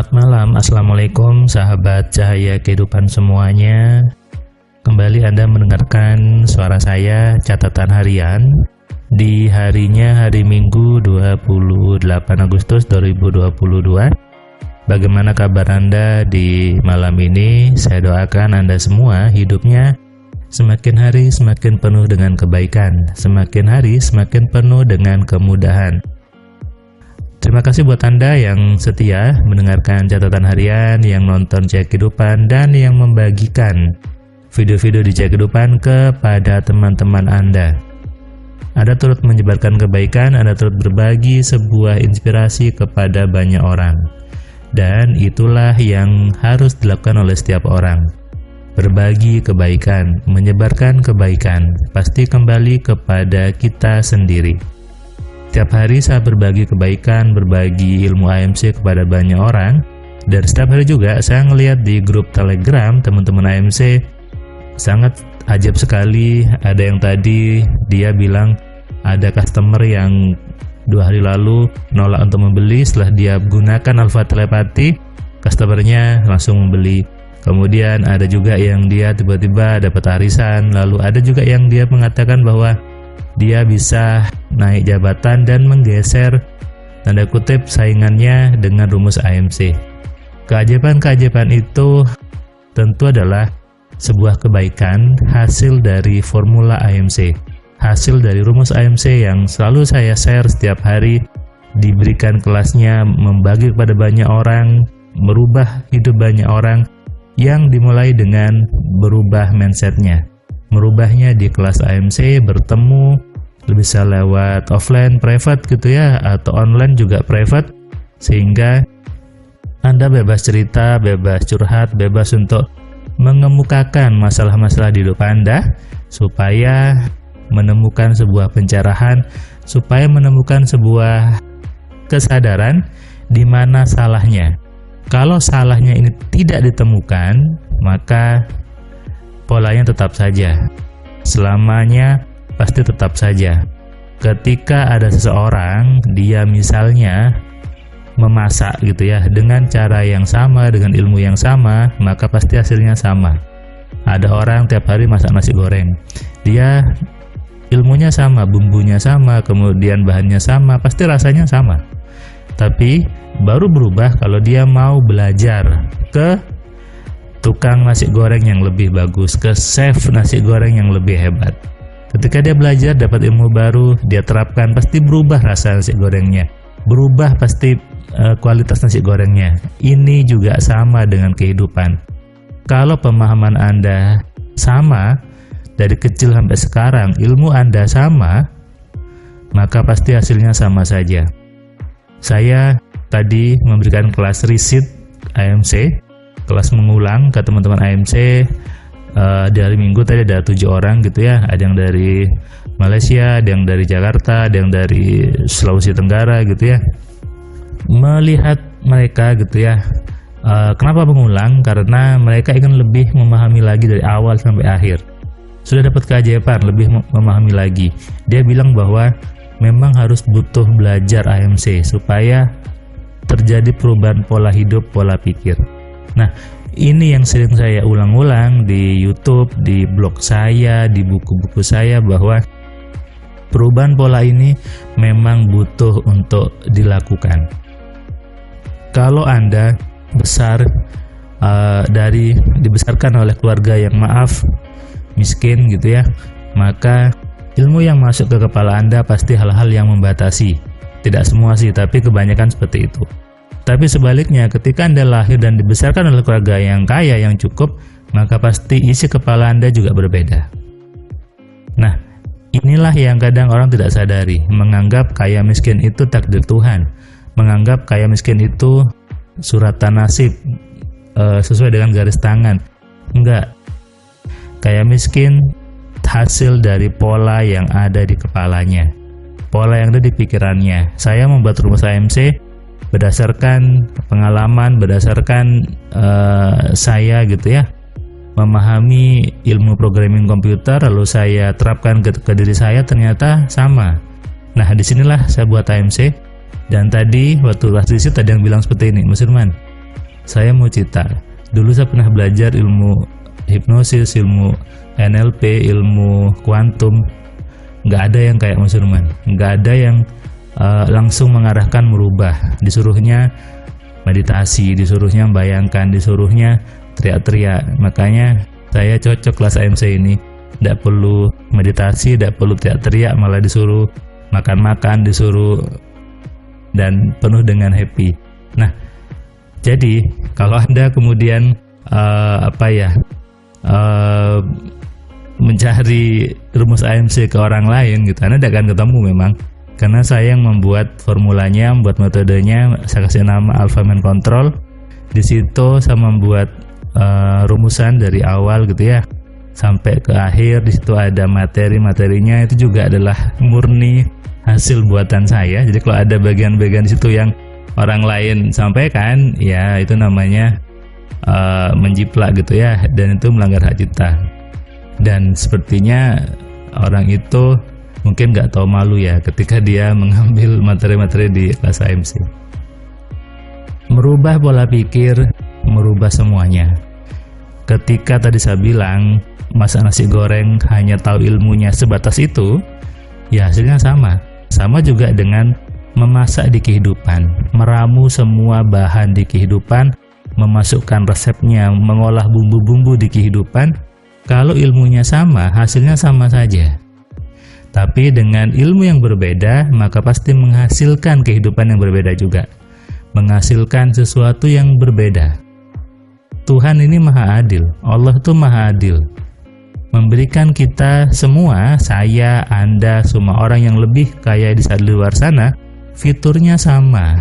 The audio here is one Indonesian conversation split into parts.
Selamat malam, Assalamualaikum sahabat cahaya kehidupan semuanya. Kembali Anda mendengarkan suara saya, catatan harian di harinya hari Minggu 28 Agustus 2022. Bagaimana kabar Anda di malam ini? Saya doakan Anda semua hidupnya semakin hari semakin penuh dengan kebaikan, semakin hari semakin penuh dengan kemudahan. Terima kasih buat Anda yang setia mendengarkan catatan harian, yang nonton Cahaya Kehidupan, dan yang membagikan video-video di Cahaya Kehidupan kepada teman-teman Anda. Anda turut menyebarkan kebaikan, Anda turut berbagi sebuah inspirasi kepada banyak orang. Dan itulah yang harus dilakukan oleh setiap orang. Berbagi kebaikan, menyebarkan kebaikan, pasti kembali kepada kita sendiri. Setiap hari saya berbagi kebaikan, berbagi ilmu AMC kepada banyak orang. Dan setiap hari juga saya ngelihat di grup Telegram teman-teman AMC sangat ajab sekali. Ada yang tadi dia bilang ada customer yang 2 hari lalu nolak untuk membeli, setelah dia gunakan Alpha Telepati, customernya langsung membeli. Kemudian ada juga yang dia tiba-tiba dapat arisan, lalu ada juga yang dia mengatakan bahwa dia bisa naik jabatan dan menggeser tanda kutip saingannya dengan rumus AMC. Keajaiban-keajaiban itu tentu adalah sebuah kebaikan hasil dari formula AMC, hasil dari rumus AMC yang selalu saya share setiap hari, diberikan kelasnya, membagi kepada banyak orang, merubah hidup banyak orang, yang dimulai dengan berubah mindsetnya. Merubahnya di kelas AMC, bertemu, bisa lewat offline private gitu ya, atau online juga private, sehingga Anda bebas cerita, bebas curhat, bebas untuk mengemukakan masalah-masalah di hidup Anda, supaya menemukan sebuah pencerahan, supaya menemukan sebuah kesadaran di mana salahnya. Kalau salahnya ini tidak ditemukan, maka polanya tetap saja, selamanya pasti tetap saja. Ketika ada seseorang, dia misalnya memasak gitu ya, dengan cara yang sama, dengan ilmu yang sama, maka pasti hasilnya sama. Ada orang tiap hari masak nasi goreng, dia ilmunya sama, bumbunya sama, kemudian bahannya sama, pasti rasanya sama. Tapi baru berubah kalau dia mau belajar ke tukang nasi goreng yang lebih bagus, ke chef nasi goreng yang lebih hebat. Ketika dia belajar, dapat ilmu baru, dia terapkan, pasti berubah rasa nasi gorengnya, berubah pasti kualitas nasi gorengnya. Ini juga sama dengan kehidupan. Kalau pemahaman Anda sama, dari kecil sampai sekarang, ilmu Anda sama, maka pasti hasilnya sama saja. Saya tadi memberikan kelas resit AMC, kelas mengulang ke teman-teman AMC. Di hari Minggu tadi ada 7 orang gitu ya, ada yang dari Malaysia, ada yang dari Jakarta, ada yang dari Sulawesi Tenggara gitu ya. Melihat mereka gitu ya, kenapa mengulang? Karena mereka ingin lebih memahami lagi dari awal sampai akhir. Sudah dapat keajaiban, lebih memahami lagi. Dia bilang bahwa memang harus butuh belajar AMC supaya terjadi perubahan pola hidup, pola pikir. Nah, ini yang sering saya ulang-ulang di YouTube, di blog saya, di buku-buku saya, bahwa perubahan pola ini memang butuh untuk dilakukan. Kalau Anda besar dibesarkan oleh keluarga yang miskin gitu ya, maka ilmu yang masuk ke kepala Anda pasti hal-hal yang membatasi. Tidak semua sih, tapi kebanyakan seperti itu. Tapi sebaliknya, ketika Anda lahir dan dibesarkan oleh keluarga yang kaya, yang cukup, maka pasti isi kepala Anda juga berbeda. Nah, inilah yang kadang orang tidak sadari, menganggap kaya miskin itu takdir Tuhan, menganggap kaya miskin itu suratan nasib, sesuai dengan garis tangan. Enggak. Kaya miskin hasil dari pola yang ada di kepalanya, pola yang ada di pikirannya. Saya membuat rumus AMC berdasarkan pengalaman, berdasarkan saya gitu ya, memahami ilmu programming komputer, lalu saya terapkan ke diri saya, ternyata sama. Nah, disinilah saya buat AMC. Dan tadi waktu kelas riset ada yang bilang seperti ini, Mas Firman, saya mau cita. Dulu saya pernah belajar ilmu hipnosis, ilmu NLP, ilmu kuantum. Nggak ada yang kayak Mas Firman, nggak ada yang langsung mengarahkan merubah. Disuruhnya meditasi, disuruhnya bayangkan, disuruhnya teriak-teriak. Makanya saya cocok kelas AMC ini. Tidak perlu meditasi, tidak perlu teriak-teriak, malah disuruh makan-makan, disuruh, dan penuh dengan happy. Nah, jadi kalau Anda kemudian mencari rumus AMC ke orang lain gitu, Anda tidak akan ketemu memang. Karena saya yang membuat formulanya, membuat metodenya, saya kasih nama Alpha Mind Control. Di situ saya membuat rumusan dari awal gitu ya sampai ke akhir. Di situ ada materi-materinya, itu juga adalah murni hasil buatan saya. Jadi kalau ada bagian-bagian di situ yang orang lain sampaikan, ya itu namanya menjiplak gitu ya, dan itu melanggar hak cipta. Dan sepertinya orang itu mungkin nggak tahu malu ya ketika dia mengambil materi-materi di kelas AMC. Merubah pola pikir, merubah semuanya. Ketika tadi saya bilang masak nasi goreng hanya tahu ilmunya sebatas itu, ya hasilnya sama. Sama juga dengan memasak di kehidupan, meramu semua bahan di kehidupan, memasukkan resepnya, mengolah bumbu-bumbu di kehidupan. Kalau ilmunya sama, hasilnya sama saja. Tapi dengan ilmu yang berbeda, maka pasti menghasilkan kehidupan yang berbeda juga. Menghasilkan sesuatu yang berbeda. Tuhan ini maha adil, Allah itu maha adil. Memberikan kita semua, saya, Anda, semua orang yang lebih kaya di luar sana, fiturnya sama,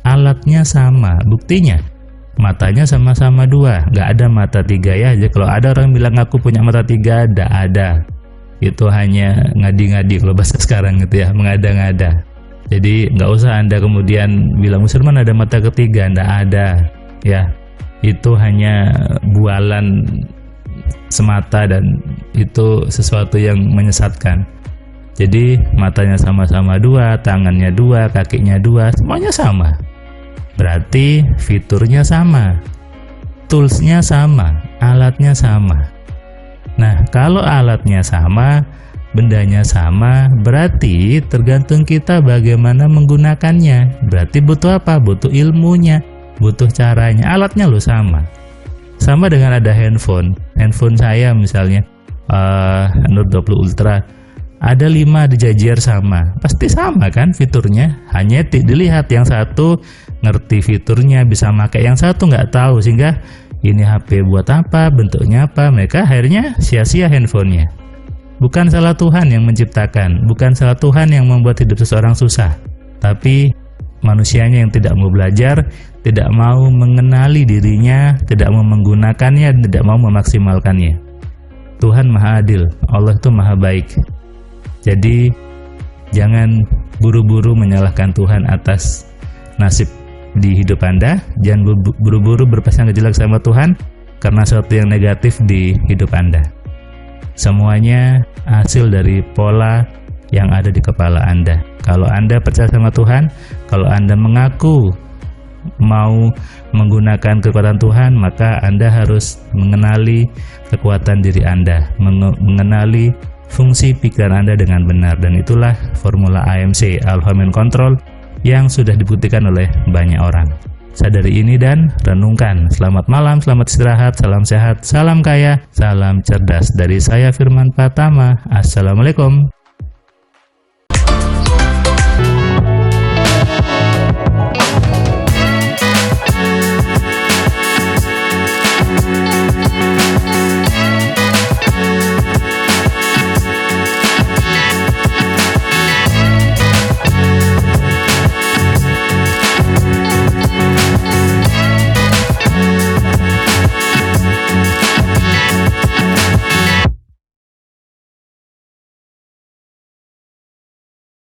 alatnya sama. Buktinya, matanya sama-sama dua, nggak ada mata tiga ya. Jadi kalau ada orang bilang aku punya mata tiga, nggak ada. Itu hanya ngadi-ngadi kalau bahasa sekarang gitu ya, mengada-ngada. Jadi nggak usah Anda kemudian bilang Musliman ada mata ketiga, nggak ada ya. Itu hanya bualan semata dan itu sesuatu yang menyesatkan. Jadi matanya sama-sama dua, tangannya dua, kakinya dua, semuanya sama. Berarti fiturnya sama, toolsnya sama, alatnya sama. Nah, kalau alatnya sama, bendanya sama, berarti tergantung kita bagaimana menggunakannya. Berarti butuh apa? Butuh ilmunya, butuh caranya. Alatnya loh sama. Sama dengan ada handphone saya misalnya Android 20 Ultra, ada 5 dijajar sama, pasti sama kan fiturnya, hanya dilihat yang satu ngerti fiturnya bisa pakai, yang satu nggak tahu, sehingga ini HP buat apa, bentuknya apa, mereka akhirnya sia-sia handphonenya. Bukan salah Tuhan yang menciptakan, bukan salah Tuhan yang membuat hidup seseorang susah, tapi manusianya yang tidak mau belajar, tidak mau mengenali dirinya, tidak mau menggunakannya, tidak mau memaksimalkannya. Tuhan maha adil, Allah itu maha baik. Jadi jangan buru-buru menyalahkan Tuhan atas nasib di hidup Anda. Jangan buru-buru berprasangka jelek sama Tuhan karena sesuatu yang negatif di hidup Anda. Semuanya hasil dari pola yang ada di kepala Anda. Kalau Anda percaya sama Tuhan, kalau Anda mengaku mau menggunakan kekuatan Tuhan, maka Anda harus mengenali kekuatan diri Anda, mengenali fungsi pikiran Anda dengan benar, dan itulah formula AMC, Alpha Mind Control, yang sudah dibuktikan oleh banyak orang. Sadari ini dan renungkan. Selamat malam, selamat istirahat, salam sehat, salam kaya, salam cerdas. Dari saya Firman Pratama. Assalamualaikum.